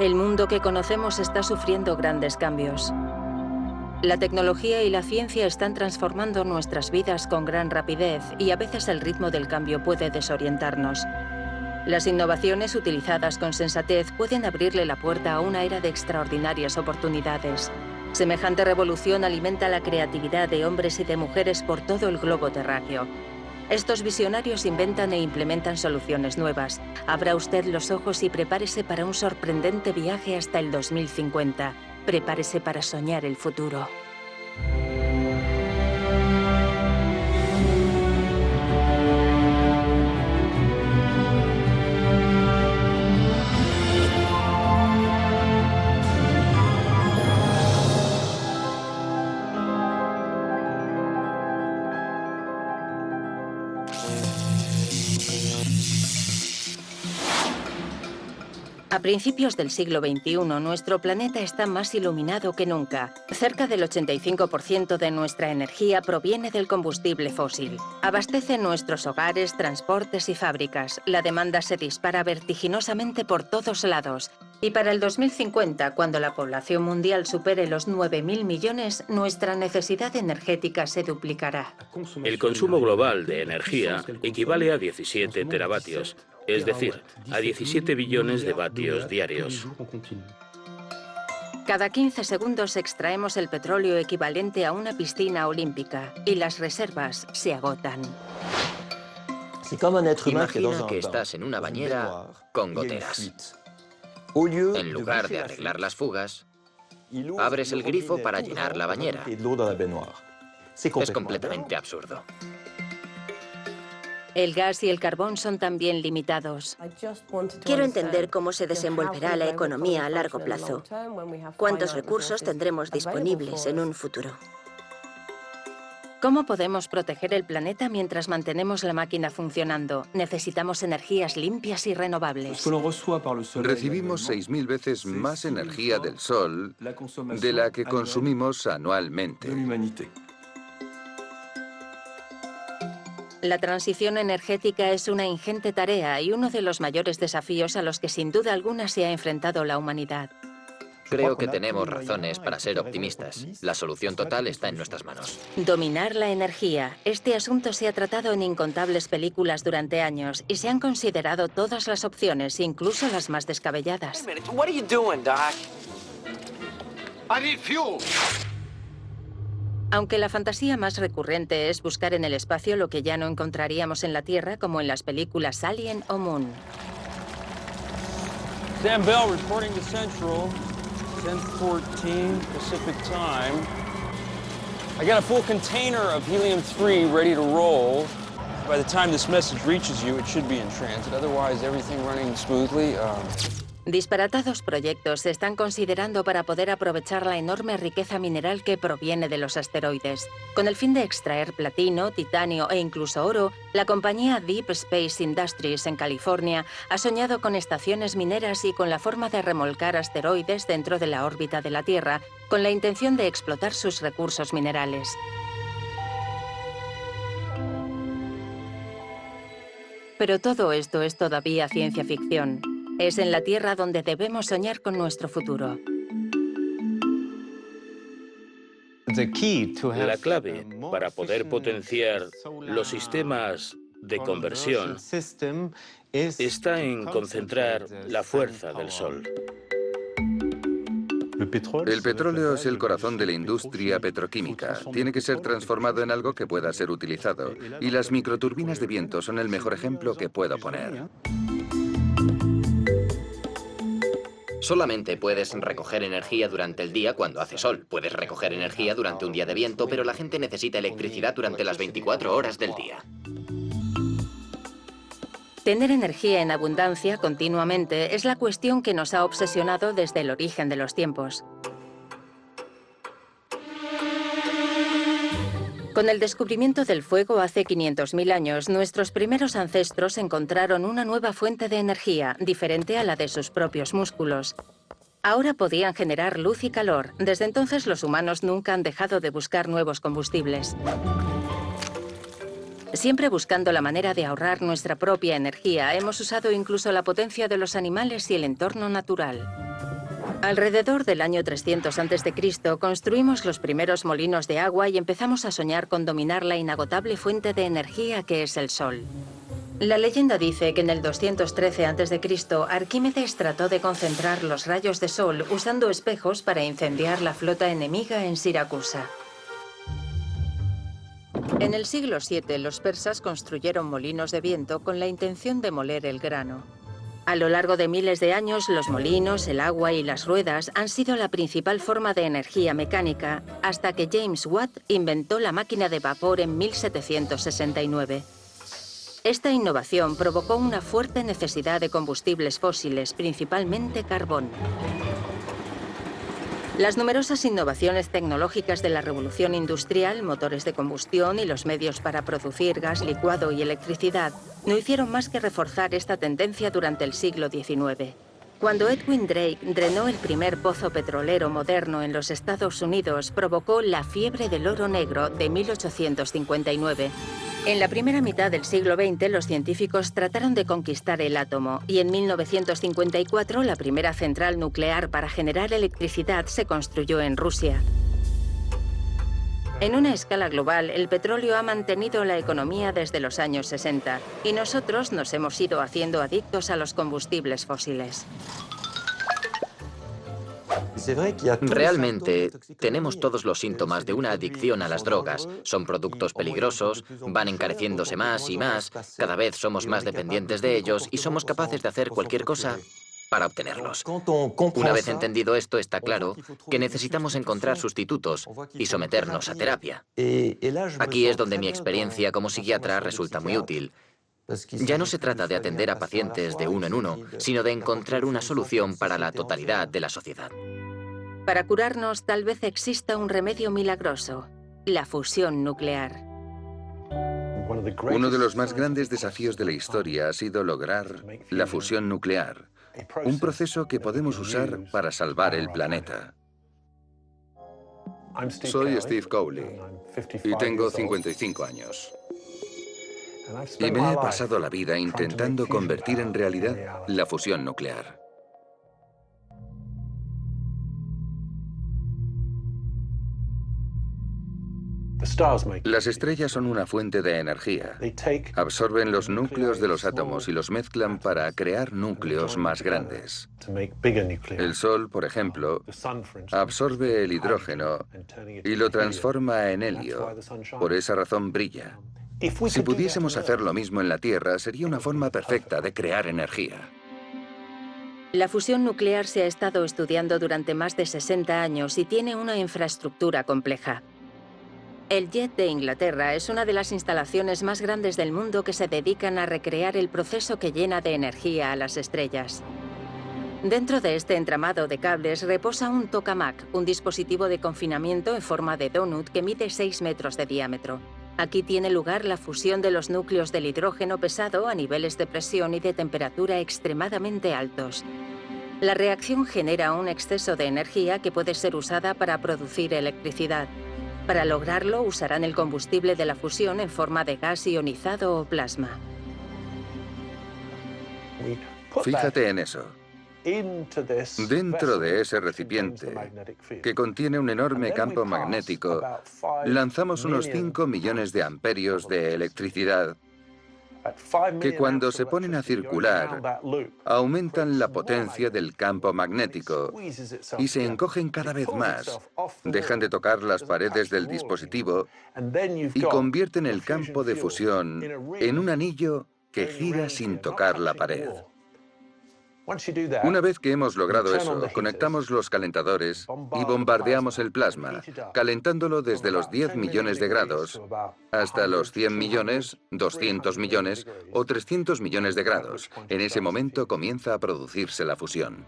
El mundo que conocemos está sufriendo grandes cambios. La tecnología y la ciencia están transformando nuestras vidas con gran rapidez y a veces el ritmo del cambio puede desorientarnos. Las innovaciones utilizadas con sensatez pueden abrirle la puerta a una era de extraordinarias oportunidades. Semejante revolución alimenta la creatividad de hombres y de mujeres por todo el globo terráqueo. Estos visionarios inventan e implementan soluciones nuevas. Abra usted los ojos y prepárese para un sorprendente viaje hasta el 2050. Prepárese para soñar el futuro. A principios del siglo XXI, nuestro planeta está más iluminado que nunca. Cerca del 85% de nuestra energía proviene del combustible fósil. Abastece nuestros hogares, transportes y fábricas. La demanda se dispara vertiginosamente por todos lados. Y para el 2050, cuando la población mundial supere los 9.000 millones, nuestra necesidad energética se duplicará. El consumo global de energía equivale a 17 teravatios. Es decir, a 17 billones de vatios diarios. Cada 15 segundos extraemos el petróleo equivalente a una piscina olímpica y las reservas se agotan. Imagina que estás en una bañera con goteras. En lugar de arreglar las fugas, abres el grifo para llenar la bañera. Es completamente absurdo. El gas y el carbón son también limitados. Quiero entender cómo se desenvolverá la economía a largo plazo. ¿Cuántos recursos tendremos disponibles en un futuro? ¿Cómo podemos proteger el planeta mientras mantenemos la máquina funcionando? Necesitamos energías limpias y renovables. Recibimos 6.000 veces más energía del Sol de la que consumimos anualmente. La transición energética es una ingente tarea y uno de los mayores desafíos a los que sin duda alguna se ha enfrentado la humanidad. Creo que tenemos razones para ser optimistas. La solución total está en nuestras manos. Dominar la energía. Este asunto se ha tratado en incontables películas durante años y se han considerado todas las opciones, incluso las más descabelladas. Aunque la fantasía más recurrente es buscar en el espacio lo que ya no encontraríamos en la Tierra, como en las películas Alien o Moon. Sam Bell reporting to Central, 10:14 Pacific Time. I got a full container of helium-3 ready to roll. By the time this message reaches you, it should be in transit. Otherwise, everything running smoothly. Disparatados proyectos se están considerando para poder aprovechar la enorme riqueza mineral que proviene de los asteroides. Con el fin de extraer platino, titanio e incluso oro, la compañía Deep Space Industries en California ha soñado con estaciones mineras y con la forma de remolcar asteroides dentro de la órbita de la Tierra, con la intención de explotar sus recursos minerales. Pero todo esto es todavía ciencia ficción. Es en la Tierra donde debemos soñar con nuestro futuro. La clave para poder potenciar los sistemas de conversión está en concentrar la fuerza del Sol. El petróleo es el corazón de la industria petroquímica. Tiene que ser transformado en algo que pueda ser utilizado. Y las microturbinas de viento son el mejor ejemplo que puedo poner. Solamente puedes recoger energía durante el día cuando hace sol. Puedes recoger energía durante un día de viento, pero la gente necesita electricidad durante las 24 horas del día. Tener energía en abundancia continuamente es la cuestión que nos ha obsesionado desde el origen de los tiempos. Con el descubrimiento del fuego hace 500.000 años, nuestros primeros ancestros encontraron una nueva fuente de energía, diferente a la de sus propios músculos. Ahora podían generar luz y calor. Desde entonces, los humanos nunca han dejado de buscar nuevos combustibles. Siempre buscando la manera de ahorrar nuestra propia energía, hemos usado incluso la potencia de los animales y el entorno natural. Alrededor del año 300 a.C. construimos los primeros molinos de agua y empezamos a soñar con dominar la inagotable fuente de energía que es el Sol. La leyenda dice que en el 213 a.C. Arquímedes trató de concentrar los rayos de sol usando espejos para incendiar la flota enemiga en Siracusa. En el siglo VII, los persas construyeron molinos de viento con la intención de moler el grano. A lo largo de miles de años, los molinos, el agua y las ruedas han sido la principal forma de energía mecánica hasta que James Watt inventó la máquina de vapor en 1769. Esta innovación provocó una fuerte necesidad de combustibles fósiles, principalmente carbón. Las numerosas innovaciones tecnológicas de la revolución industrial, motores de combustión y los medios para producir gas licuado y electricidad no hicieron más que reforzar esta tendencia durante el siglo XIX. Cuando Edwin Drake drenó el primer pozo petrolero moderno en los Estados Unidos, provocó la fiebre del oro negro de 1859. En la primera mitad del siglo XX, los científicos trataron de conquistar el átomo y en 1954 la primera central nuclear para generar electricidad se construyó en Rusia. En una escala global, el petróleo ha mantenido la economía desde los años 60 y nosotros nos hemos ido haciendo adictos a los combustibles fósiles. Realmente, tenemos todos los síntomas de una adicción a las drogas. Son productos peligrosos, van encareciéndose más y más, cada vez somos más dependientes de ellos y somos capaces de hacer cualquier cosa para obtenerlos. Una vez entendido esto, está claro que necesitamos encontrar sustitutos y someternos a terapia. Aquí es donde mi experiencia como psiquiatra resulta muy útil. Ya no se trata de atender a pacientes de uno en uno, sino de encontrar una solución para la totalidad de la sociedad. Para curarnos, tal vez exista un remedio milagroso: la fusión nuclear. Uno de los más grandes desafíos de la historia ha sido lograr la fusión nuclear, un proceso que podemos usar para salvar el planeta. Soy Steve Cowley y tengo 55 años. Y me he pasado la vida intentando convertir en realidad la fusión nuclear. Las estrellas son una fuente de energía. Absorben los núcleos de los átomos y los mezclan para crear núcleos más grandes. El Sol, por ejemplo, absorbe el hidrógeno y lo transforma en helio. Por esa razón brilla. Si pudiésemos hacer lo mismo en la Tierra, sería una forma perfecta de crear energía. La fusión nuclear se ha estado estudiando durante más de 60 años y tiene una infraestructura compleja. El JET de Inglaterra es una de las instalaciones más grandes del mundo que se dedican a recrear el proceso que llena de energía a las estrellas. Dentro de este entramado de cables reposa un tokamak, un dispositivo de confinamiento en forma de donut que mide 6 metros de diámetro. Aquí tiene lugar la fusión de los núcleos del hidrógeno pesado a niveles de presión y de temperatura extremadamente altos. La reacción genera un exceso de energía que puede ser usada para producir electricidad. Para lograrlo, usarán el combustible de la fusión en forma de gas ionizado o plasma. Fíjate en eso. Dentro de ese recipiente, que contiene un enorme campo magnético, lanzamos unos 5 millones de amperios de electricidad que cuando se ponen a circular, aumentan la potencia del campo magnético y se encogen cada vez más, dejan de tocar las paredes del dispositivo y convierten el campo de fusión en un anillo que gira sin tocar la pared. Una vez que hemos logrado eso, conectamos los calentadores y bombardeamos el plasma, calentándolo desde los 10 millones de grados hasta los 100 millones, 200 millones o 300 millones de grados. En ese momento comienza a producirse la fusión.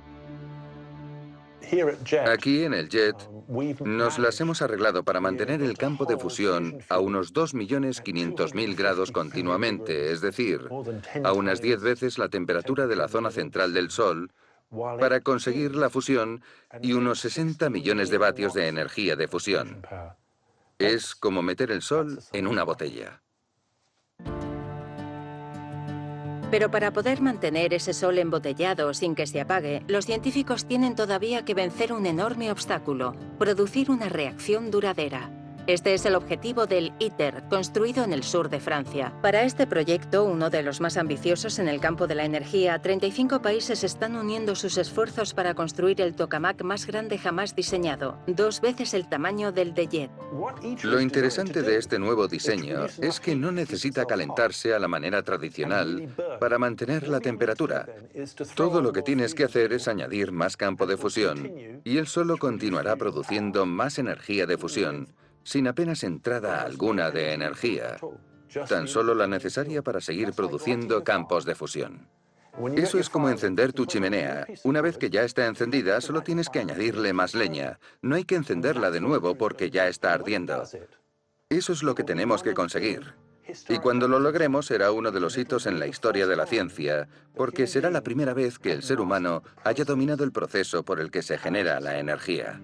Aquí en el JET nos las hemos arreglado para mantener el campo de fusión a unos 2.500.000 grados continuamente, es decir, a unas 10 veces la temperatura de la zona central del Sol, para conseguir la fusión y unos 60 millones de vatios de energía de fusión. Es como meter el Sol en una botella. Pero para poder mantener ese sol embotellado sin que se apague, los científicos tienen todavía que vencer un enorme obstáculo: producir una reacción duradera. Este es el objetivo del ITER, construido en el sur de Francia. Para este proyecto, uno de los más ambiciosos en el campo de la energía, 35 países están uniendo sus esfuerzos para construir el tokamak más grande jamás diseñado, 2 veces el tamaño del de Jet. Lo interesante de este nuevo diseño es que no necesita calentarse a la manera tradicional para mantener la temperatura. Todo lo que tienes que hacer es añadir más campo de fusión y él solo continuará produciendo más energía de fusión, sin apenas entrada alguna de energía, tan solo la necesaria para seguir produciendo campos de fusión. Eso es como encender tu chimenea. Una vez que ya está encendida, solo tienes que añadirle más leña. No hay que encenderla de nuevo porque ya está ardiendo. Eso es lo que tenemos que conseguir. Y cuando lo logremos será uno de los hitos en la historia de la ciencia, porque será la primera vez que el ser humano haya dominado el proceso por el que se genera la energía.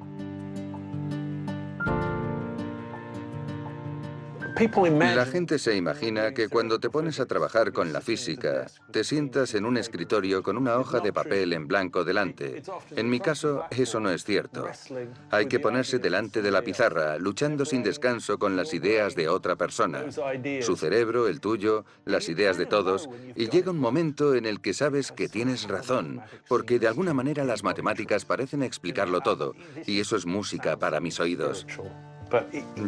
La gente se imagina que cuando te pones a trabajar con la física, te sientas en un escritorio con una hoja de papel en blanco delante. En mi caso, eso no es cierto. Hay que ponerse delante de la pizarra, luchando sin descanso con las ideas de otra persona. Su cerebro, el tuyo, las ideas de todos, y llega un momento en el que sabes que tienes razón, porque de alguna manera las matemáticas parecen explicarlo todo, y eso es música para mis oídos.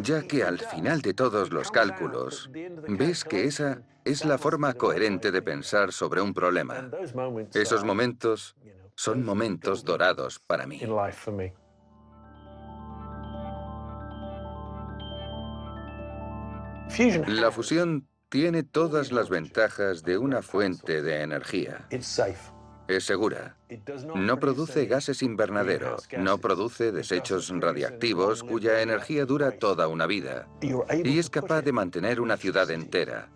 Ya que al final de todos los cálculos, ves que esa es la forma coherente de pensar sobre un problema. Esos momentos son momentos dorados para mí. La fusión tiene todas las ventajas de una fuente de energía. Es segura. No produce gases invernadero, no produce desechos radiactivos cuya energía dura toda una vida. Y es capaz de mantener una ciudad entera.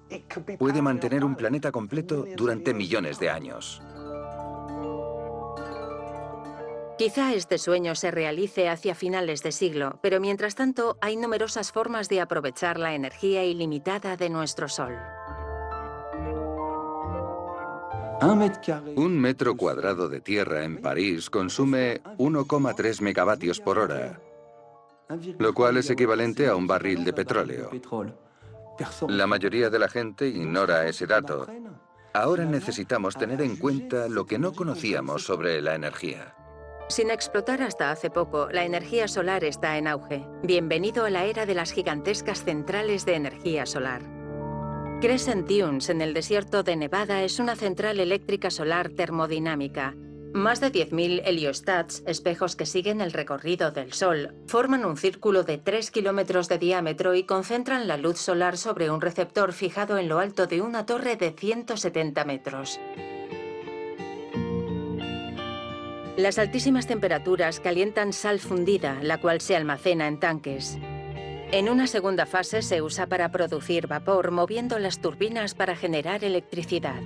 Puede mantener un planeta completo durante millones de años. Quizá este sueño se realice hacia finales de siglo, pero mientras tanto hay numerosas formas de aprovechar la energía ilimitada de nuestro Sol. 1 metro cuadrado de tierra en París consume 1,3 megavatios por hora, lo cual es equivalente a un barril de petróleo. La mayoría de la gente ignora ese dato. Ahora necesitamos tener en cuenta lo que no conocíamos sobre la energía. Sin explotar hasta hace poco, la energía solar está en auge. Bienvenido a la era de las gigantescas centrales de energía solar. Crescent Dunes, en el desierto de Nevada, es una central eléctrica solar termodinámica. Más de 10.000 heliostats, espejos que siguen el recorrido del Sol, forman un círculo de 3 kilómetros de diámetro y concentran la luz solar sobre un receptor fijado en lo alto de una torre de 170 metros. Las altísimas temperaturas calientan sal fundida, la cual se almacena en tanques. En una segunda fase se usa para producir vapor, moviendo las turbinas para generar electricidad.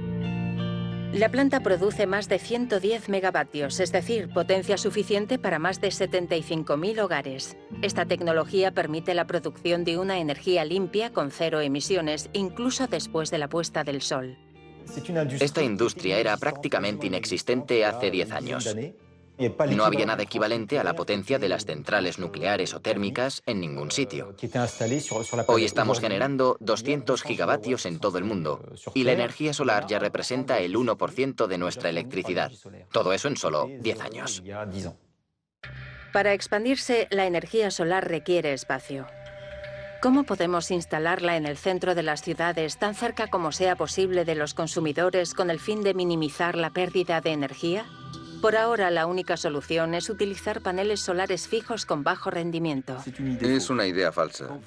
La planta produce más de 110 megavatios, es decir, potencia suficiente para más de 75.000 hogares. Esta tecnología permite la producción de una energía limpia con 0 emisiones, incluso después de la puesta del sol. Esta industria era prácticamente inexistente hace 10 años. No había nada equivalente a la potencia de las centrales nucleares o térmicas en ningún sitio. Hoy estamos generando 200 gigavatios en todo el mundo y la energía solar ya representa el 1% de nuestra electricidad. Todo eso en solo 10 años. Para expandirse, la energía solar requiere espacio. ¿Cómo podemos instalarla en el centro de las ciudades, tan cerca como sea posible de los consumidores, con el fin de minimizar la pérdida de energía? Por ahora, la única solución es utilizar paneles solares fijos con bajo rendimiento. Es una idea falsa.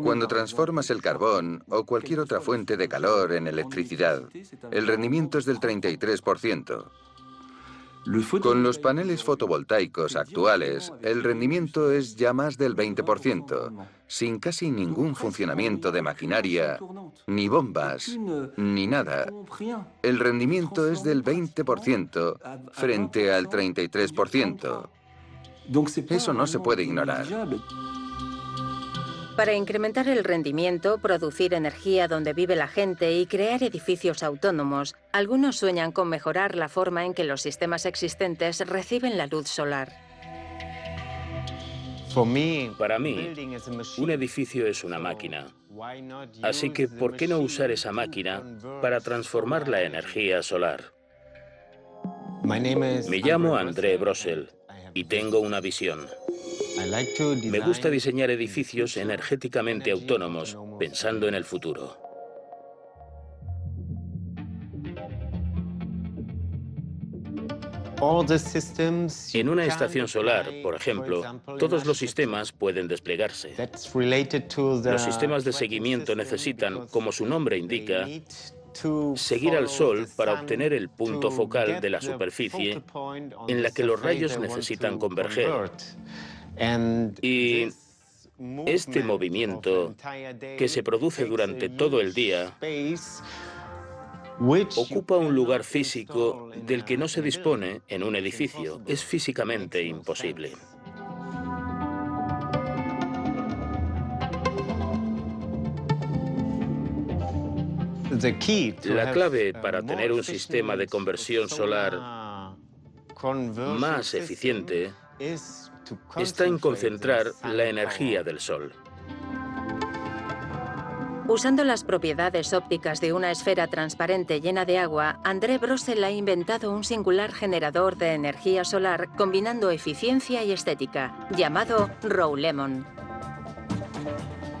Cuando transformas el carbón o cualquier otra fuente de calor en electricidad, el rendimiento es del 33%. Con los paneles fotovoltaicos actuales, el rendimiento es ya más del 20%, sin casi ningún funcionamiento de maquinaria, ni bombas, ni nada. El rendimiento es del 20% frente al 33%. Eso no se puede ignorar. Para incrementar el rendimiento, producir energía donde vive la gente y crear edificios autónomos, algunos sueñan con mejorar la forma en que los sistemas existentes reciben la luz solar. Para mí, un edificio es una máquina. Así que, ¿por qué no usar esa máquina para transformar la energía solar? Me llamo André Brossel y tengo una visión. Me gusta diseñar edificios energéticamente autónomos, pensando en el futuro. En una estación solar, por ejemplo, todos los sistemas pueden desplegarse. Los sistemas de seguimiento necesitan, como su nombre indica, seguir al Sol para obtener el punto focal de la superficie en la que los rayos necesitan converger. Y este movimiento, que se produce durante todo el día, ocupa un lugar físico del que no se dispone en un edificio. Es físicamente imposible. La clave para tener un sistema de conversión solar más eficiente está en concentrar la energía del Sol. Usando las propiedades ópticas de una esfera transparente llena de agua, André Brossel ha inventado un singular generador de energía solar combinando eficiencia y estética, llamado Roulemon.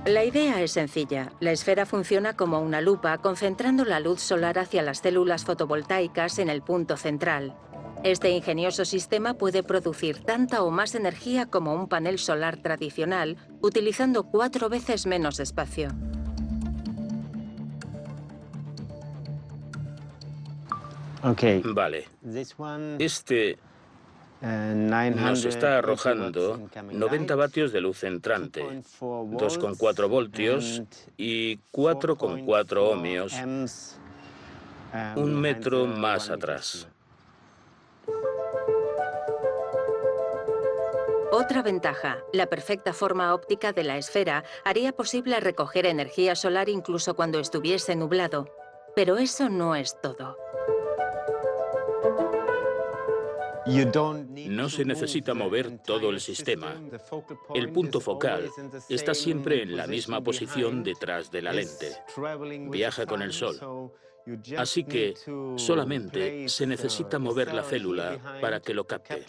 La idea es sencilla. La esfera funciona como una lupa, concentrando la luz solar hacia las células fotovoltaicas en el punto central. Este ingenioso sistema puede producir tanta o más energía como un panel solar tradicional, utilizando 4 veces menos espacio. Vale. Este nos está arrojando 90 vatios de luz entrante, 2,4 voltios y 4,4 ohmios, 1 metro más atrás. Otra ventaja, la perfecta forma óptica de la esfera haría posible recoger energía solar incluso cuando estuviese nublado. Pero eso no es todo. No se necesita mover todo el sistema. El punto focal está siempre en la misma posición detrás de la lente. Viaja con el Sol. Así que solamente se necesita mover la célula para que lo capte.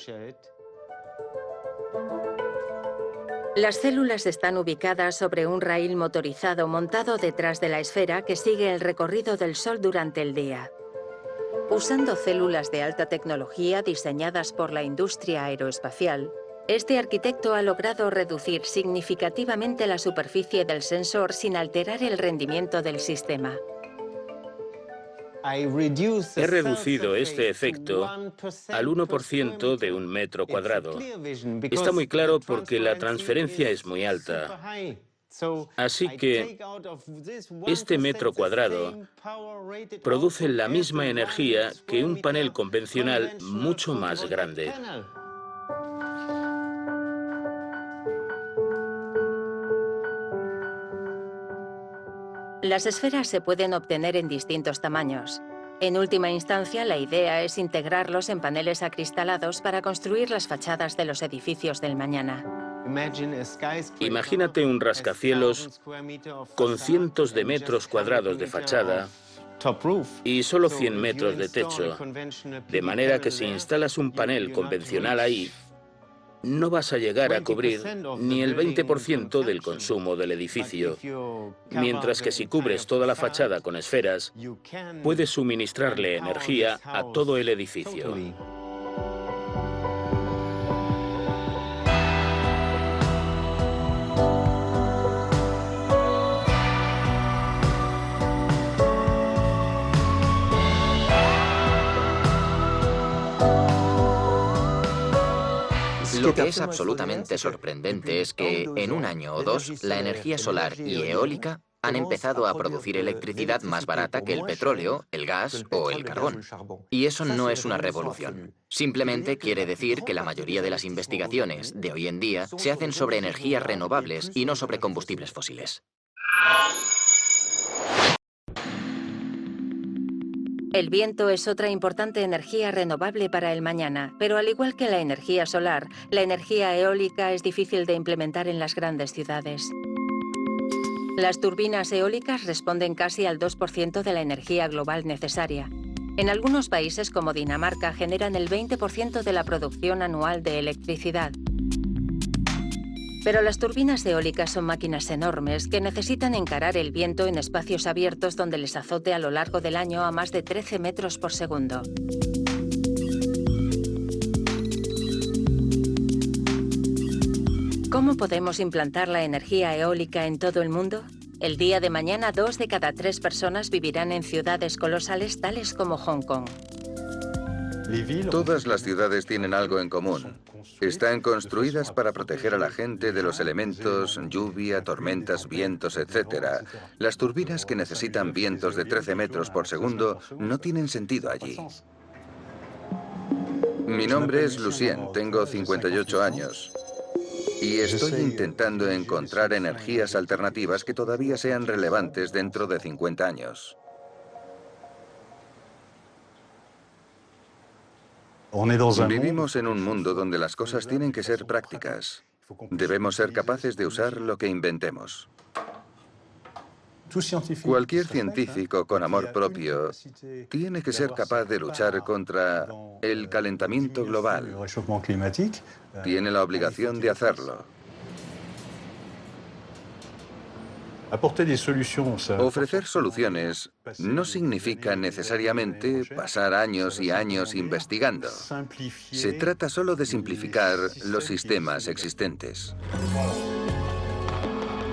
Las células están ubicadas sobre un raíl motorizado montado detrás de la esfera que sigue el recorrido del Sol durante el día. Usando células de alta tecnología diseñadas por la industria aeroespacial, este arquitecto ha logrado reducir significativamente la superficie del sensor sin alterar el rendimiento del sistema. He reducido este efecto al 1% de 1 metro cuadrado. Está muy claro porque la transferencia es muy alta. Así que este metro cuadrado produce la misma energía que un panel convencional mucho más grande. Las esferas se pueden obtener en distintos tamaños. En última instancia, la idea es integrarlos en paneles acristalados para construir las fachadas de los edificios del mañana. Imagínate un rascacielos con cientos de metros cuadrados de fachada y solo 100 metros de techo, de manera que si instalas un panel convencional ahí, no vas a llegar a cubrir ni el 20% del consumo del edificio, mientras que si cubres toda la fachada con esferas, puedes suministrarle energía a todo el edificio. Lo que es absolutamente sorprendente es que en un año o dos la energía solar y eólica han empezado a producir electricidad más barata que el petróleo, el gas o el carbón. Y eso no es una revolución. Simplemente quiere decir que la mayoría de las investigaciones de hoy en día se hacen sobre energías renovables y no sobre combustibles fósiles. El viento es otra importante energía renovable para el mañana, pero al igual que la energía solar, la energía eólica es difícil de implementar en las grandes ciudades. Las turbinas eólicas responden casi al 2% de la energía global necesaria. En algunos países como Dinamarca generan el 20% de la producción anual de electricidad. Pero las turbinas eólicas son máquinas enormes que necesitan encarar el viento en espacios abiertos donde les azote a lo largo del año a más de 13 metros por segundo. ¿Cómo podemos implantar la energía eólica en todo el mundo? El día de mañana, 2 de cada 3 personas vivirán en ciudades colosales tales como Hong Kong. Todas las ciudades tienen algo en común. Están construidas para proteger a la gente de los elementos, lluvia, tormentas, vientos, etc. Las turbinas que necesitan vientos de 13 metros por segundo no tienen sentido allí. Mi nombre es Lucien, tengo 58 años. Y estoy intentando encontrar energías alternativas que todavía sean relevantes dentro de 50 años. Vivimos en un mundo donde las cosas tienen que ser prácticas. Debemos ser capaces de usar lo que inventemos. Cualquier científico con amor propio tiene que ser capaz de luchar contra el calentamiento global. Tiene la obligación de hacerlo. Ofrecer soluciones no significa necesariamente pasar años y años investigando. Se trata solo de simplificar los sistemas existentes.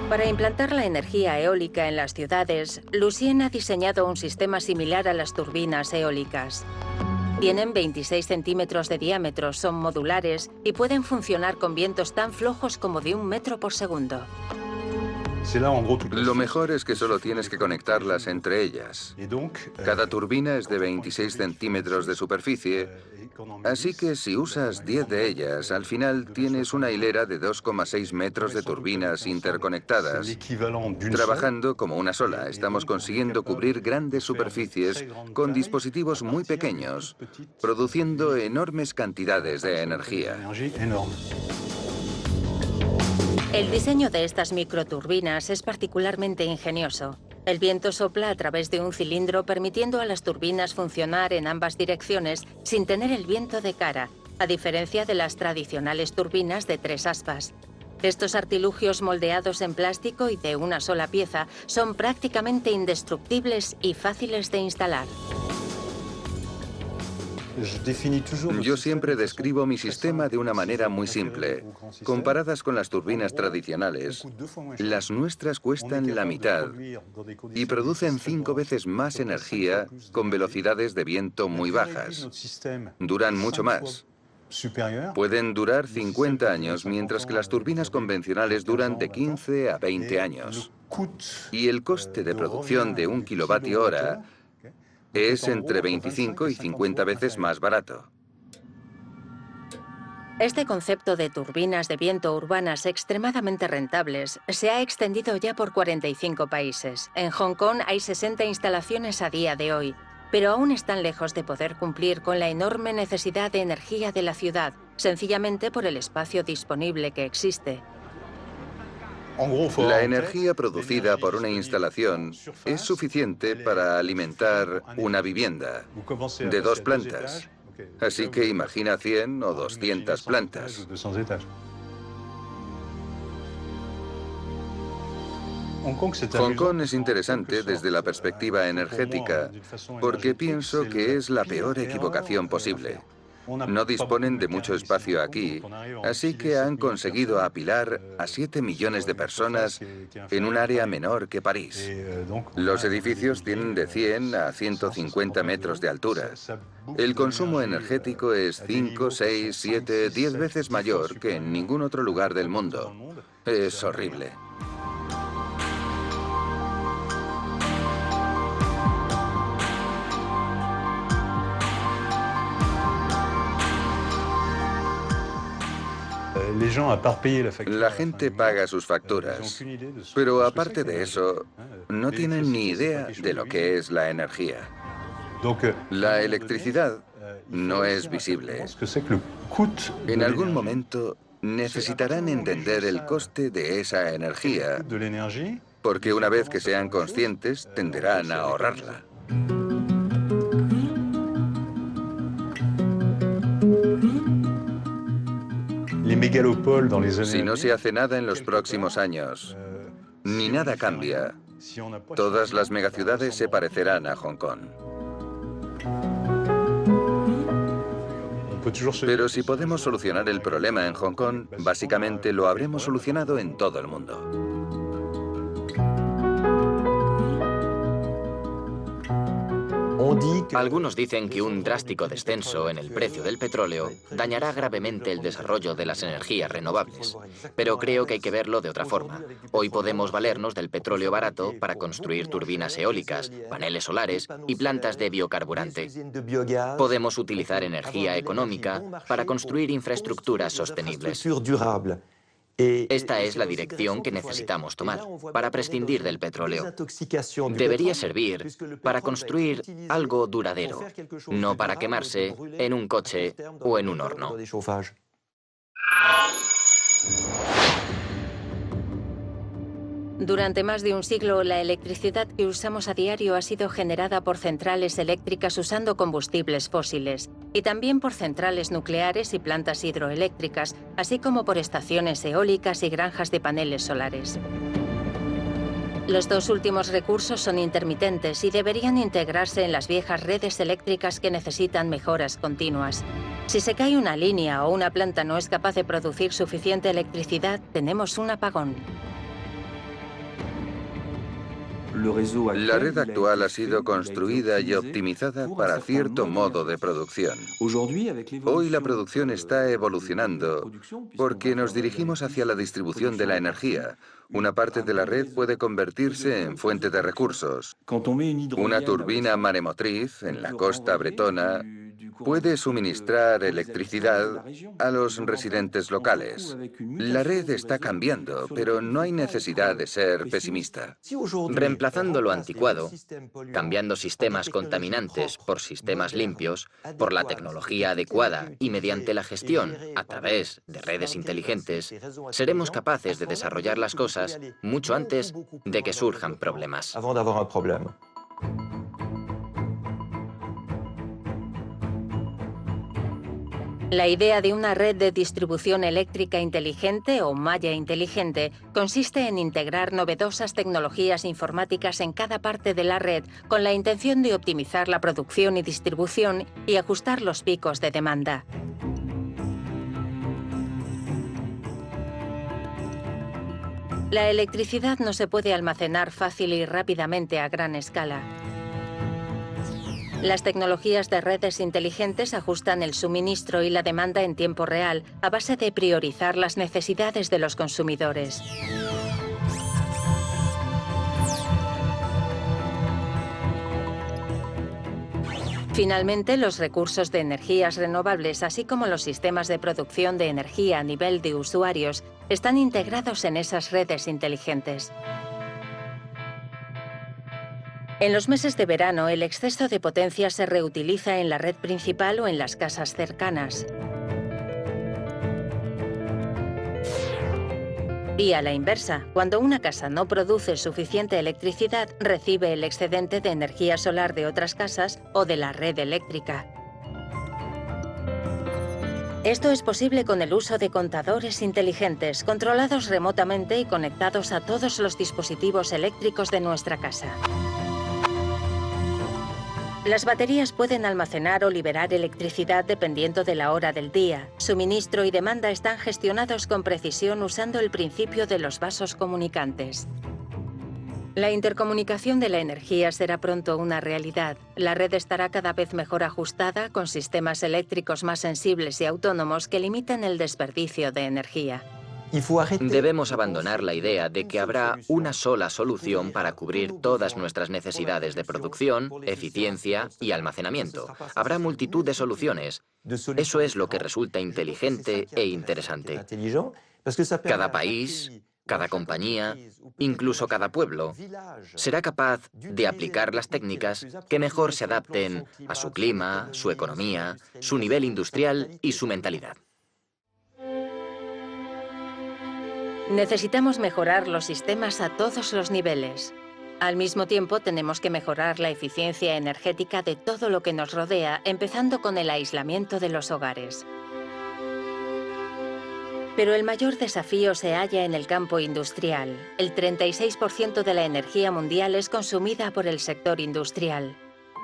Para implantar la energía eólica en las ciudades, Lucien ha diseñado un sistema similar a las turbinas eólicas. Tienen 26 centímetros de diámetro, son modulares y pueden funcionar con vientos tan flojos como de 1 metro por segundo. Lo mejor es que solo tienes que conectarlas entre ellas. Cada turbina es de 26 centímetros de superficie, así que si usas 10 de ellas, al final tienes una hilera de 2,6 metros de turbinas interconectadas. Trabajando como una sola, estamos consiguiendo cubrir grandes superficies con dispositivos muy pequeños, produciendo enormes cantidades de energía. El diseño de estas microturbinas es particularmente ingenioso. El viento sopla a través de un cilindro, permitiendo a las turbinas funcionar en ambas direcciones sin tener el viento de cara, a diferencia de las tradicionales turbinas de 3 aspas. Estos artilugios moldeados en plástico y de una sola pieza son prácticamente indestructibles y fáciles de instalar. Yo siempre describo mi sistema de una manera muy simple. Comparadas con las turbinas tradicionales, las nuestras cuestan la mitad y producen 5 veces más energía con velocidades de viento muy bajas. Duran mucho más. Pueden durar 50 años, mientras que las turbinas convencionales duran de 15 a 20 años. Y el coste de producción de 1 kilovatio hora es entre 25 y 50 veces más barato. Este concepto de turbinas de viento urbanas extremadamente rentables se ha extendido ya por 45 países. En Hong Kong hay 60 instalaciones a día de hoy, pero aún están lejos de poder cumplir con la enorme necesidad de energía de la ciudad, sencillamente por el espacio disponible que existe. La energía producida por una instalación es suficiente para alimentar una vivienda de 2 plantas. Así que imagina 100 o 200 plantas. Hong Kong es interesante desde la perspectiva energética, porque pienso que es la peor equivocación posible. No disponen de mucho espacio aquí, así que han conseguido apilar a 7 millones de personas en un área menor que París. Los edificios tienen de 100 a 150 metros de altura. El consumo energético es 5, 6, 7, 10 veces mayor que en ningún otro lugar del mundo. Es horrible. La gente paga sus facturas, pero aparte de eso, no tienen ni idea de lo que es la energía. La electricidad no es visible. En algún momento necesitarán entender el coste de esa energía, porque una vez que sean conscientes, tenderán a ahorrarla. Si no se hace nada en los próximos años, ni nada cambia, todas las megaciudades se parecerán a Hong Kong. Pero si podemos solucionar el problema en Hong Kong, básicamente lo habremos solucionado en todo el mundo. Algunos dicen que un drástico descenso en el precio del petróleo dañará gravemente el desarrollo de las energías renovables. Pero creo que hay que verlo de otra forma. Hoy podemos valernos del petróleo barato para construir turbinas eólicas, paneles solares y plantas de biocarburante. Podemos utilizar energía económica para construir infraestructuras sostenibles. Esta es la dirección que necesitamos tomar para prescindir del petróleo. Debería servir para construir algo duradero, no para quemarse en un coche o en un horno. Durante más de un siglo, la electricidad que usamos a diario ha sido generada por centrales eléctricas usando combustibles fósiles, y también por centrales nucleares y plantas hidroeléctricas, así como por estaciones eólicas y granjas de paneles solares. Los dos últimos recursos son intermitentes y deberían integrarse en las viejas redes eléctricas que necesitan mejoras continuas. Si se cae una línea o una planta no es capaz de producir suficiente electricidad, tenemos un apagón. La red actual ha sido construida y optimizada para cierto modo de producción. Hoy la producción está evolucionando porque nos dirigimos hacia la distribución de la energía. Una parte de la red puede convertirse en fuente de recursos. Una turbina maremotriz en la costa bretona puede suministrar electricidad a los residentes locales. La red está cambiando, pero no hay necesidad de ser pesimista. Reemplazando lo anticuado, cambiando sistemas contaminantes por sistemas limpios, por la tecnología adecuada y mediante la gestión a través de redes inteligentes, seremos capaces de desarrollar las cosas mucho antes de que surjan problemas. La idea de una red de distribución eléctrica inteligente o malla inteligente consiste en integrar novedosas tecnologías informáticas en cada parte de la red con la intención de optimizar la producción y distribución y ajustar los picos de demanda. La electricidad no se puede almacenar fácil y rápidamente a gran escala. Las tecnologías de redes inteligentes ajustan el suministro y la demanda en tiempo real a base de priorizar las necesidades de los consumidores. Finalmente, los recursos de energías renovables, así como los sistemas de producción de energía a nivel de usuarios, están integrados en esas redes inteligentes. En los meses de verano, el exceso de potencia se reutiliza en la red principal o en las casas cercanas. Y a la inversa, cuando una casa no produce suficiente electricidad, recibe el excedente de energía solar de otras casas o de la red eléctrica. Esto es posible con el uso de contadores inteligentes, controlados remotamente y conectados a todos los dispositivos eléctricos de nuestra casa. Las baterías pueden almacenar o liberar electricidad dependiendo de la hora del día. Suministro y demanda están gestionados con precisión usando el principio de los vasos comunicantes. La intercomunicación de la energía será pronto una realidad. La red estará cada vez mejor ajustada, con sistemas eléctricos más sensibles y autónomos que limitan el desperdicio de energía. Debemos abandonar la idea de que habrá una sola solución para cubrir todas nuestras necesidades de producción, eficiencia y almacenamiento. Habrá multitud de soluciones. Eso es lo que resulta inteligente e interesante. Cada país, cada compañía, incluso cada pueblo, será capaz de aplicar las técnicas que mejor se adapten a su clima, su economía, su nivel industrial y su mentalidad. Necesitamos mejorar los sistemas a todos los niveles. Al mismo tiempo, tenemos que mejorar la eficiencia energética de todo lo que nos rodea, empezando con el aislamiento de los hogares. Pero el mayor desafío se halla en el campo industrial. El 36% de la energía mundial es consumida por el sector industrial.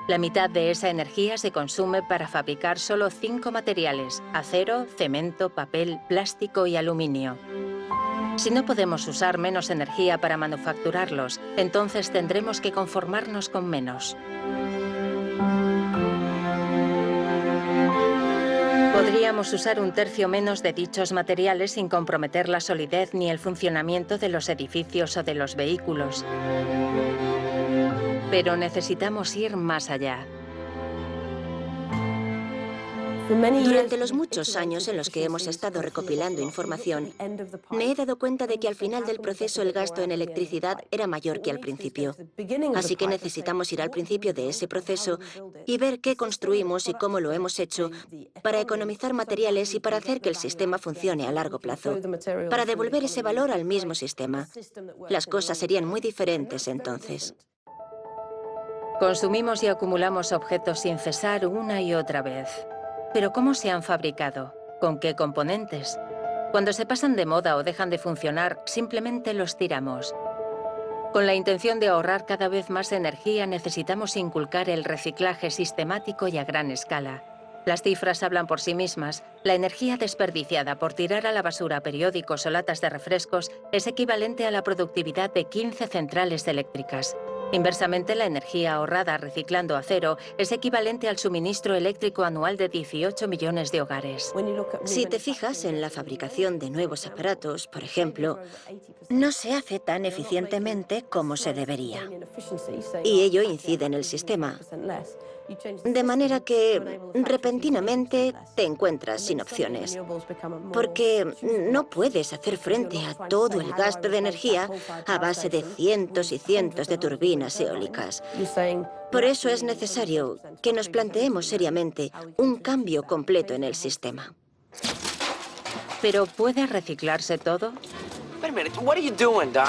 La mitad de esa energía se consume para fabricar solo 5 materiales: acero, cemento, papel, plástico y aluminio. Si no podemos usar menos energía para manufacturarlos, entonces tendremos que conformarnos con menos. Podríamos usar 1/3 menos de dichos materiales sin comprometer la solidez ni el funcionamiento de los edificios o de los vehículos. Pero necesitamos ir más allá. Durante los muchos años en los que hemos estado recopilando información, me he dado cuenta de que al final del proceso el gasto en electricidad era mayor que al principio. Así que necesitamos ir al principio de ese proceso y ver qué construimos y cómo lo hemos hecho para economizar materiales y para hacer que el sistema funcione a largo plazo, para devolver ese valor al mismo sistema. Las cosas serían muy diferentes entonces. Consumimos y acumulamos objetos sin cesar una y otra vez. ¿Pero cómo se han fabricado? ¿Con qué componentes? Cuando se pasan de moda o dejan de funcionar, simplemente los tiramos. Con la intención de ahorrar cada vez más energía, necesitamos inculcar el reciclaje sistemático y a gran escala. Las cifras hablan por sí mismas. La energía desperdiciada por tirar a la basura periódicos o latas de refrescos es equivalente a la productividad de 15 centrales eléctricas. Inversamente, la energía ahorrada reciclando acero es equivalente al suministro eléctrico anual de 18 millones de hogares. Si te fijas en la fabricación de nuevos aparatos, por ejemplo, no se hace tan eficientemente como se debería. Y ello incide en el sistema. De manera que repentinamente te encuentras sin opciones, porque no puedes hacer frente a todo el gasto de energía a base de cientos y cientos de turbinas eólicas. Por eso es necesario que nos planteemos seriamente un cambio completo en el sistema. ¿Pero puede reciclarse todo? Wait a minute, what are you doing, Doc?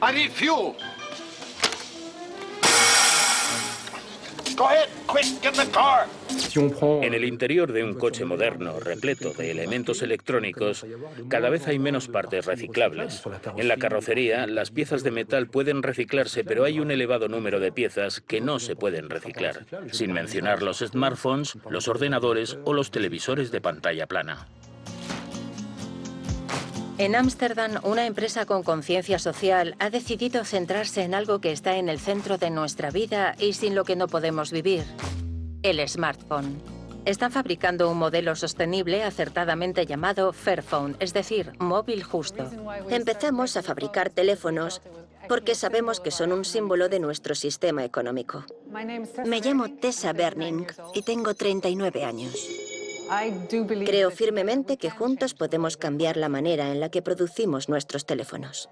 I need fuel. Go ahead, quick, get in the car. En el interior de un coche moderno, repleto de elementos electrónicos, cada vez hay menos partes reciclables. En la carrocería, las piezas de metal pueden reciclarse, pero hay un elevado número de piezas que no se pueden reciclar, sin mencionar los smartphones, los ordenadores o los televisores de pantalla plana. En Ámsterdam, una empresa con conciencia social ha decidido centrarse en algo que está en el centro de nuestra vida y sin lo que no podemos vivir: el smartphone. Están fabricando un modelo sostenible acertadamente llamado Fairphone, es decir, móvil justo. Empezamos a fabricar teléfonos porque sabemos que son un símbolo de nuestro sistema económico. Me llamo Tessa Berning y tengo 39 años. Creo firmemente que juntos podemos cambiar la manera en la que producimos nuestros teléfonos.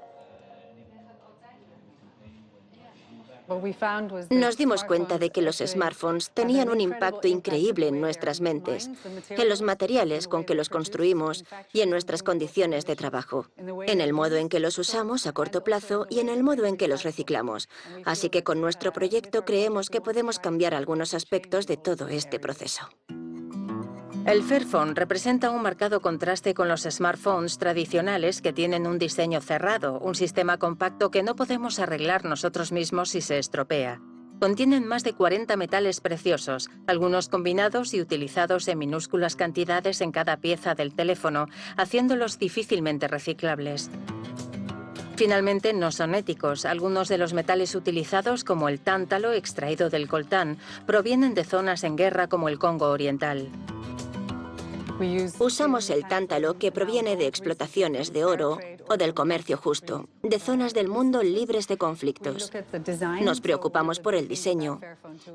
Nos dimos cuenta de que los smartphones tenían un impacto increíble en nuestras mentes, en los materiales con que los construimos y en nuestras condiciones de trabajo, en el modo en que los usamos a corto plazo y en el modo en que los reciclamos. Así que con nuestro proyecto creemos que podemos cambiar algunos aspectos de todo este proceso. El Fairphone representa un marcado contraste con los smartphones tradicionales que tienen un diseño cerrado, un sistema compacto que no podemos arreglar nosotros mismos si se estropea. Contienen más de 40 metales preciosos, algunos combinados y utilizados en minúsculas cantidades en cada pieza del teléfono, haciéndolos difícilmente reciclables. Finalmente, no son éticos. Algunos de los metales utilizados, como el tántalo extraído del coltán, provienen de zonas en guerra como el Congo Oriental. Usamos el tántalo que proviene de explotaciones de oro o del comercio justo, de zonas del mundo libres de conflictos. Nos preocupamos por el diseño,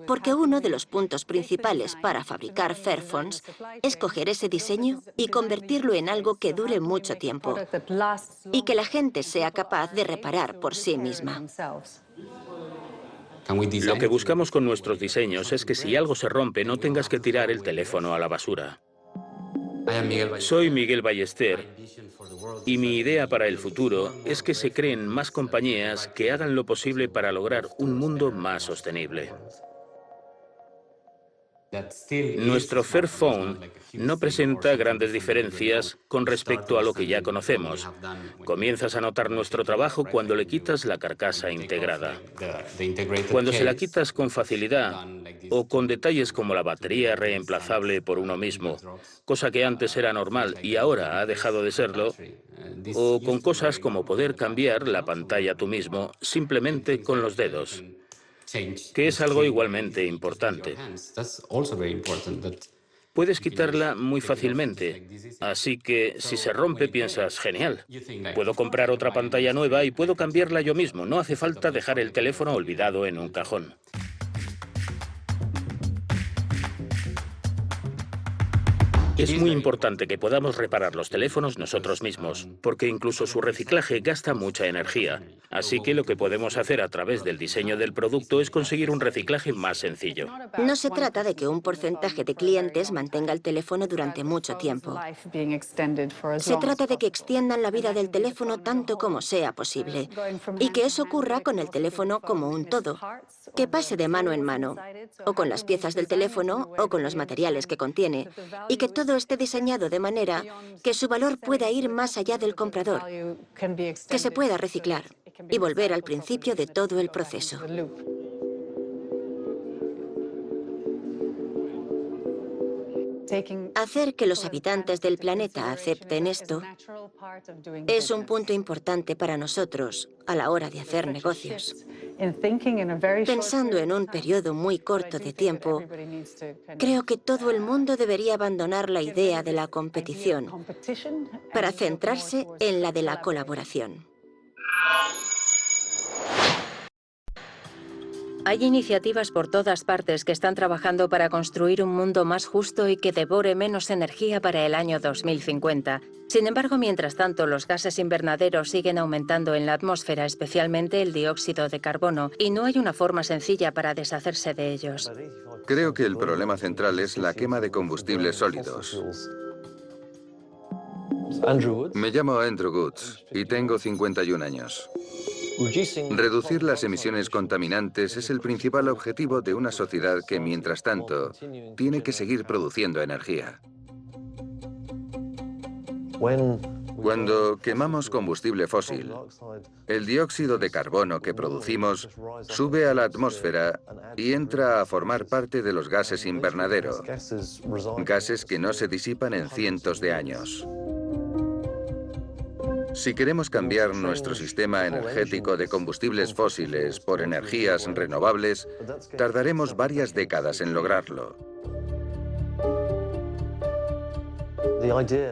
porque uno de los puntos principales para fabricar Fairphones es coger ese diseño y convertirlo en algo que dure mucho tiempo y que la gente sea capaz de reparar por sí misma. Lo que buscamos con nuestros diseños es que si algo se rompe no tengas que tirar el teléfono a la basura. Soy Miguel Ballester y mi idea para el futuro es que se creen más compañías que hagan lo posible para lograr un mundo más sostenible. Nuestro Fairphone no presenta grandes diferencias con respecto a lo que ya conocemos. Comienzas a notar nuestro trabajo cuando le quitas la carcasa integrada. Cuando se la quitas con facilidad o con detalles como la batería reemplazable por uno mismo, cosa que antes era normal y ahora ha dejado de serlo, o con cosas como poder cambiar la pantalla tú mismo simplemente con los dedos, que es algo igualmente importante. Puedes quitarla muy fácilmente, así que si se rompe piensas, genial, puedo comprar otra pantalla nueva y puedo cambiarla yo mismo, no hace falta dejar el teléfono olvidado en un cajón. Es muy importante que podamos reparar los teléfonos nosotros mismos, porque incluso su reciclaje gasta mucha energía. Así que lo que podemos hacer a través del diseño del producto es conseguir un reciclaje más sencillo. No se trata de que un porcentaje de clientes mantenga el teléfono durante mucho tiempo. Se trata de que extiendan la vida del teléfono tanto como sea posible y que eso ocurra con el teléfono como un todo, que pase de mano en mano, o con las piezas del teléfono o con los materiales que contiene, y que todo esté diseñado de manera que su valor pueda ir más allá del comprador, que se pueda reciclar y volver al principio de todo el proceso. Hacer que los habitantes del planeta acepten esto es un punto importante para nosotros a la hora de hacer negocios. Pensando en un periodo muy corto de tiempo, creo que todo el mundo debería abandonar la idea de la competición para centrarse en la de la colaboración. Hay iniciativas por todas partes que están trabajando para construir un mundo más justo y que devore menos energía para el año 2050. Sin embargo, mientras tanto, los gases invernaderos siguen aumentando en la atmósfera, especialmente el dióxido de carbono, y no hay una forma sencilla para deshacerse de ellos. Creo que el problema central es la quema de combustibles sólidos. Me llamo Andrew Woods y tengo 51 años. Reducir las emisiones contaminantes es el principal objetivo de una sociedad que, mientras tanto, tiene que seguir produciendo energía. Cuando quemamos combustible fósil, el dióxido de carbono que producimos sube a la atmósfera y entra a formar parte de los gases invernadero, gases que no se disipan en cientos de años. Si queremos cambiar nuestro sistema energético de combustibles fósiles por energías renovables, tardaremos varias décadas en lograrlo.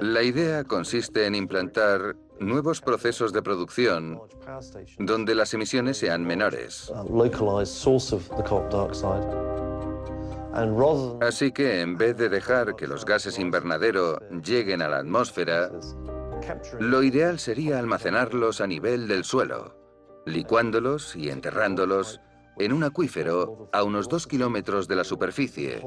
La idea consiste en implantar nuevos procesos de producción donde las emisiones sean menores. Así que en vez de dejar que los gases invernadero lleguen a la atmósfera, lo ideal sería almacenarlos a nivel del suelo, licuándolos y enterrándolos en un acuífero a unos 2 kilómetros de la superficie,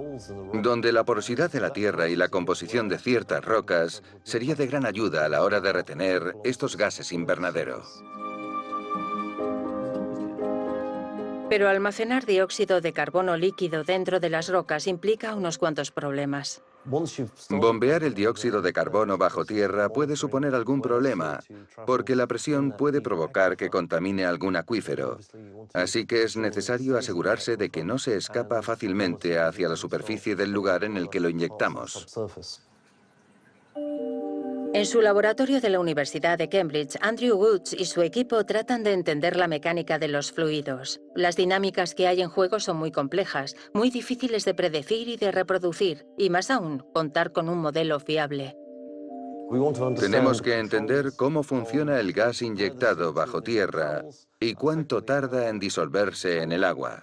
donde la porosidad de la tierra y la composición de ciertas rocas sería de gran ayuda a la hora de retener estos gases invernadero. Pero almacenar dióxido de carbono líquido dentro de las rocas implica unos cuantos problemas. Bombear el dióxido de carbono bajo tierra puede suponer algún problema, porque la presión puede provocar que contamine algún acuífero. Así que es necesario asegurarse de que no se escapa fácilmente hacia la superficie del lugar en el que lo inyectamos. En su laboratorio de la Universidad de Cambridge, Andrew Woods y su equipo tratan de entender la mecánica de los fluidos. Las dinámicas que hay en juego son muy complejas, muy difíciles de predecir y de reproducir, y más aún, contar con un modelo fiable. Tenemos que entender cómo funciona el gas inyectado bajo tierra y cuánto tarda en disolverse en el agua.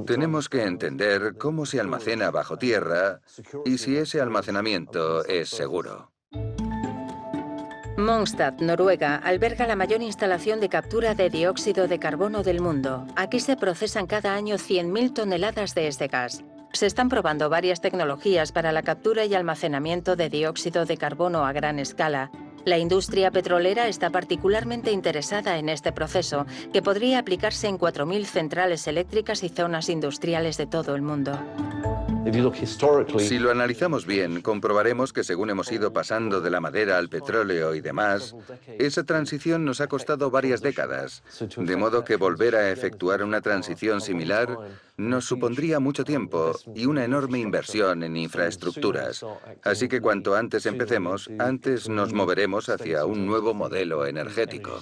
Tenemos que entender cómo se almacena bajo tierra y si ese almacenamiento es seguro. Mongstad, Noruega, alberga la mayor instalación de captura de dióxido de carbono del mundo. Aquí se procesan cada año 100.000 toneladas de este gas. Se están probando varias tecnologías para la captura y almacenamiento de dióxido de carbono a gran escala. La industria petrolera está particularmente interesada en este proceso, que podría aplicarse en 4.000 centrales eléctricas y zonas industriales de todo el mundo. Si lo analizamos bien, comprobaremos que según hemos ido pasando de la madera al petróleo y demás, esa transición nos ha costado varias décadas, de modo que volver a efectuar una transición similar nos supondría mucho tiempo y una enorme inversión en infraestructuras. Así que cuanto antes empecemos, antes nos moveremos hacia un nuevo modelo energético.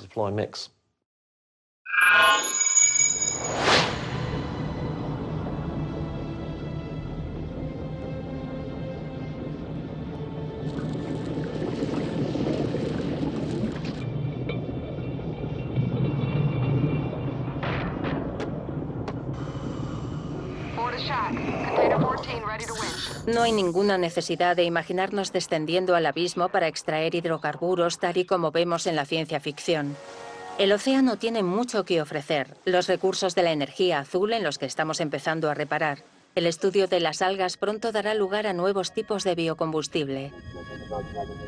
No hay ninguna necesidad de imaginarnos descendiendo al abismo para extraer hidrocarburos tal y como vemos en la ciencia ficción. El océano tiene mucho que ofrecer, los recursos de la energía azul en los que estamos empezando a reparar. El estudio de las algas pronto dará lugar a nuevos tipos de biocombustible.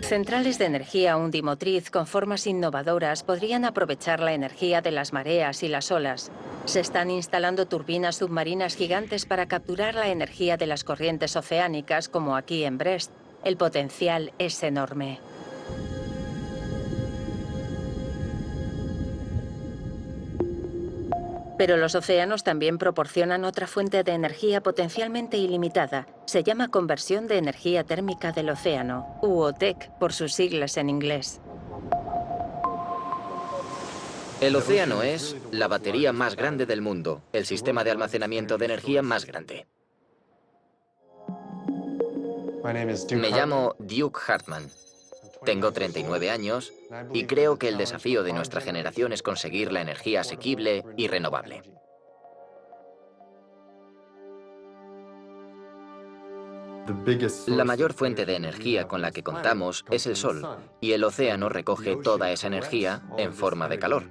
Centrales de energía undimotriz con formas innovadoras podrían aprovechar la energía de las mareas y las olas. Se están instalando turbinas submarinas gigantes para capturar la energía de las corrientes oceánicas, como aquí en Brest. El potencial es enorme. Pero los océanos también proporcionan otra fuente de energía potencialmente ilimitada. Se llama conversión de energía térmica del océano, UOTEC por sus siglas en inglés. El océano es la batería más grande del mundo, el sistema de almacenamiento de energía más grande. Me llamo Duke Hartman. Tengo 39 años y creo que el desafío de nuestra generación es conseguir la energía asequible y renovable. La mayor fuente de energía con la que contamos es el sol, y el océano recoge toda esa energía en forma de calor,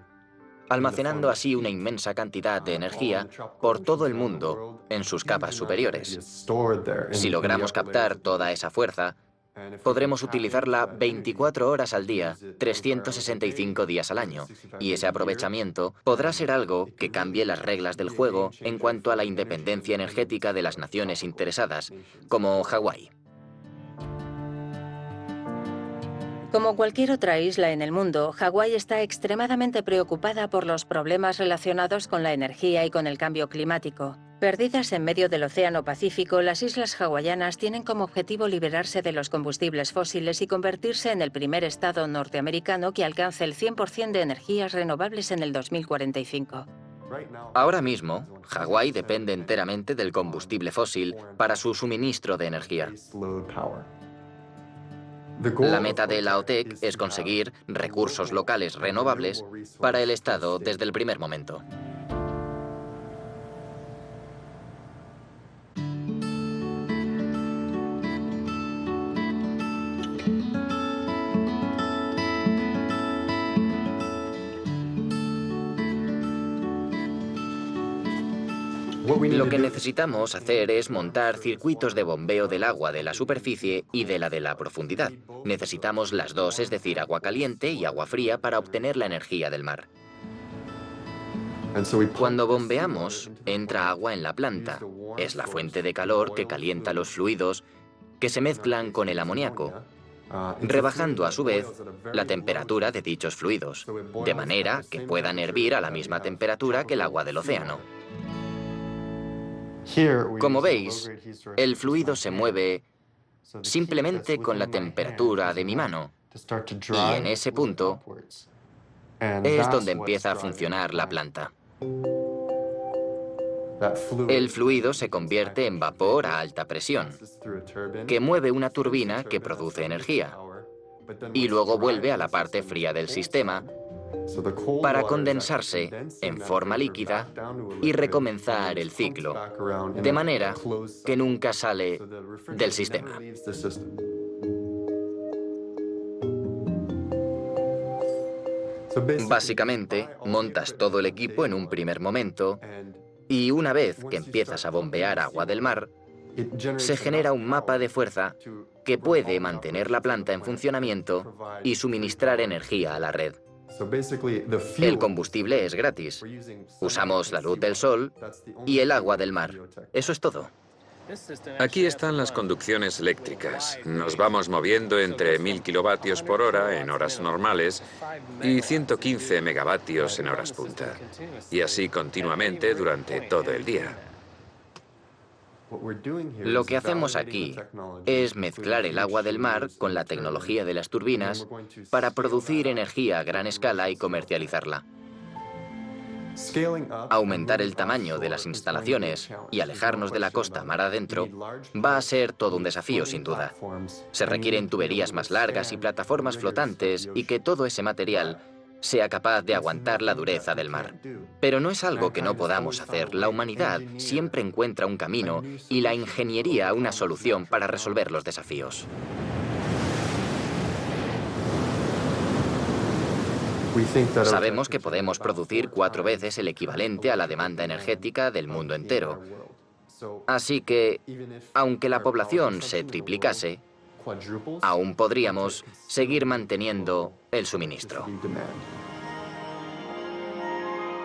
almacenando así una inmensa cantidad de energía por todo el mundo en sus capas superiores. Si logramos captar toda esa fuerza, podremos utilizarla 24 horas al día, 365 días al año, y ese aprovechamiento podrá ser algo que cambie las reglas del juego en cuanto a la independencia energética de las naciones interesadas, como Hawái. Como cualquier otra isla en el mundo, Hawái está extremadamente preocupada por los problemas relacionados con la energía y con el cambio climático. Perdidas en medio del Océano Pacífico, las islas hawaianas tienen como objetivo liberarse de los combustibles fósiles y convertirse en el primer estado norteamericano que alcance el 100% de energías renovables en el 2045. Ahora mismo, Hawái depende enteramente del combustible fósil para su suministro de energía. La meta de la OTEC es conseguir recursos locales renovables para el Estado desde el primer momento. Lo que necesitamos hacer es montar circuitos de bombeo del agua de la superficie y de la profundidad. Necesitamos las dos, es decir, agua caliente y agua fría, para obtener la energía del mar. Cuando bombeamos, entra agua en la planta. Es la fuente de calor que calienta los fluidos que se mezclan con el amoníaco, rebajando a su vez la temperatura de dichos fluidos, de manera que puedan hervir a la misma temperatura que el agua del océano. Como veis, el fluido se mueve simplemente con la temperatura de mi mano. Y en ese punto es donde empieza a funcionar la planta. El fluido se convierte en vapor a alta presión, que mueve una turbina que produce energía, y luego vuelve a la parte fría del sistema para condensarse en forma líquida y recomenzar el ciclo, de manera que nunca sale del sistema. Básicamente, montas todo el equipo en un primer momento y una vez que empiezas a bombear agua del mar, se genera un mapa de fuerza que puede mantener la planta en funcionamiento y suministrar energía a la red. El combustible es gratis. Usamos la luz del sol y el agua del mar. Eso es todo. Aquí están las conducciones eléctricas. Nos vamos moviendo entre 1000 kilovatios por hora en horas normales y 115 megavatios en horas punta. Y así continuamente durante todo el día. Lo que hacemos aquí es mezclar el agua del mar con la tecnología de las turbinas para producir energía a gran escala y comercializarla. Aumentar el tamaño de las instalaciones y alejarnos de la costa mar adentro va a ser todo un desafío, sin duda. Se requieren tuberías más largas y plataformas flotantes y que todo ese material sea capaz de aguantar la dureza del mar. Pero no es algo que no podamos hacer. La humanidad siempre encuentra un camino y la ingeniería una solución para resolver los desafíos. Sabemos que podemos producir 4 veces el equivalente a la demanda energética del mundo entero. Así que, aunque la población se triplicase, aún podríamos seguir manteniendo el suministro.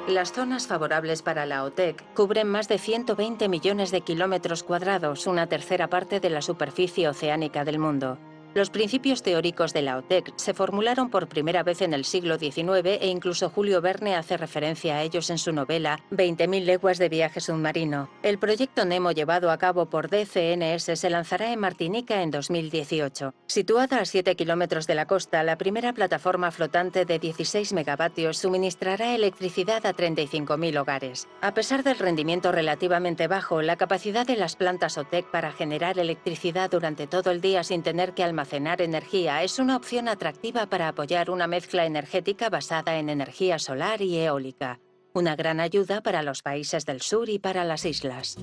Las zonas favorables para la OTEC cubren más de 120 millones de kilómetros cuadrados, una tercera parte de la superficie oceánica del mundo. Los principios teóricos de la OTEC se formularon por primera vez en el siglo XIX e incluso Julio Verne hace referencia a ellos en su novela 20.000 leguas de viaje submarino. El proyecto Nemo llevado a cabo por DCNS se lanzará en Martinica en 2018. Situada a 7 kilómetros de la costa, la primera plataforma flotante de 16 megavatios suministrará electricidad a 35.000 hogares. A pesar del rendimiento relativamente bajo, la capacidad de las plantas OTEC para generar electricidad durante todo el día sin tener que almacenar energía es una opción atractiva para apoyar una mezcla energética basada en energía solar y eólica. Una gran ayuda para los países del sur y para las islas.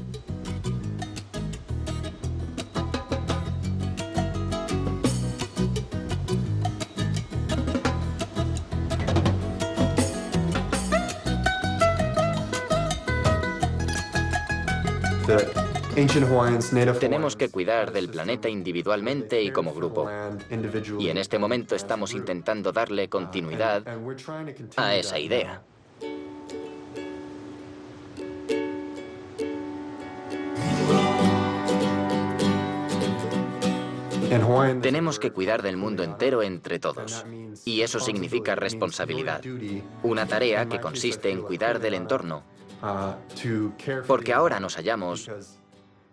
Tenemos que cuidar del planeta individualmente y como grupo. Y en este momento estamos intentando darle continuidad a esa idea. Tenemos que cuidar del mundo entero entre todos. Y eso significa responsabilidad. Una tarea que consiste en cuidar del entorno. Porque ahora nos hallamos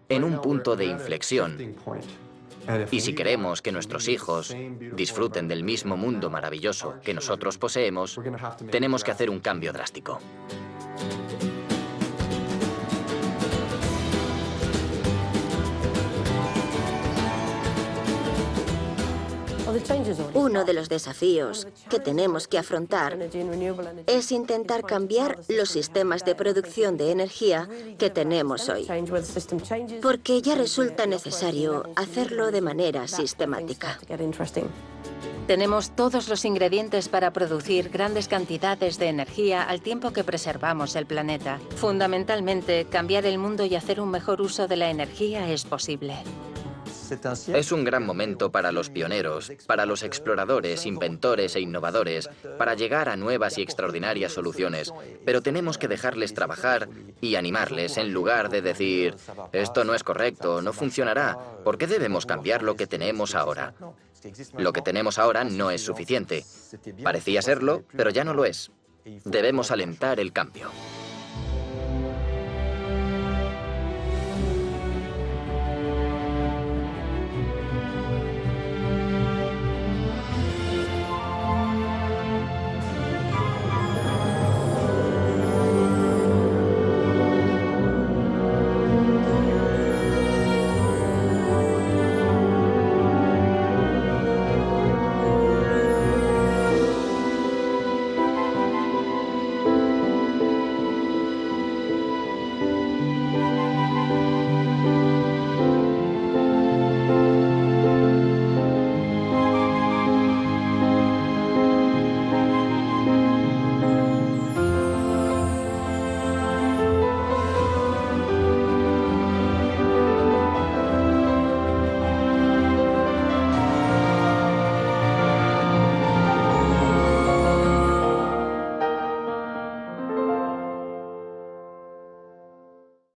en un punto de inflexión. Y si queremos que nuestros hijos disfruten del mismo mundo maravilloso que nosotros poseemos, tenemos que hacer un cambio drástico. Uno de los desafíos que tenemos que afrontar es intentar cambiar los sistemas de producción de energía que tenemos hoy, porque ya resulta necesario hacerlo de manera sistemática. Tenemos todos los ingredientes para producir grandes cantidades de energía al tiempo que preservamos el planeta. Fundamentalmente, cambiar el mundo y hacer un mejor uso de la energía es posible. Es un gran momento para los pioneros, para los exploradores, inventores e innovadores, para llegar a nuevas y extraordinarias soluciones. Pero tenemos que dejarles trabajar y animarles en lugar de decir, esto no es correcto, no funcionará, ¿por qué debemos cambiar lo que tenemos ahora? Lo que tenemos ahora no es suficiente. Parecía serlo, pero ya no lo es. Debemos alentar el cambio.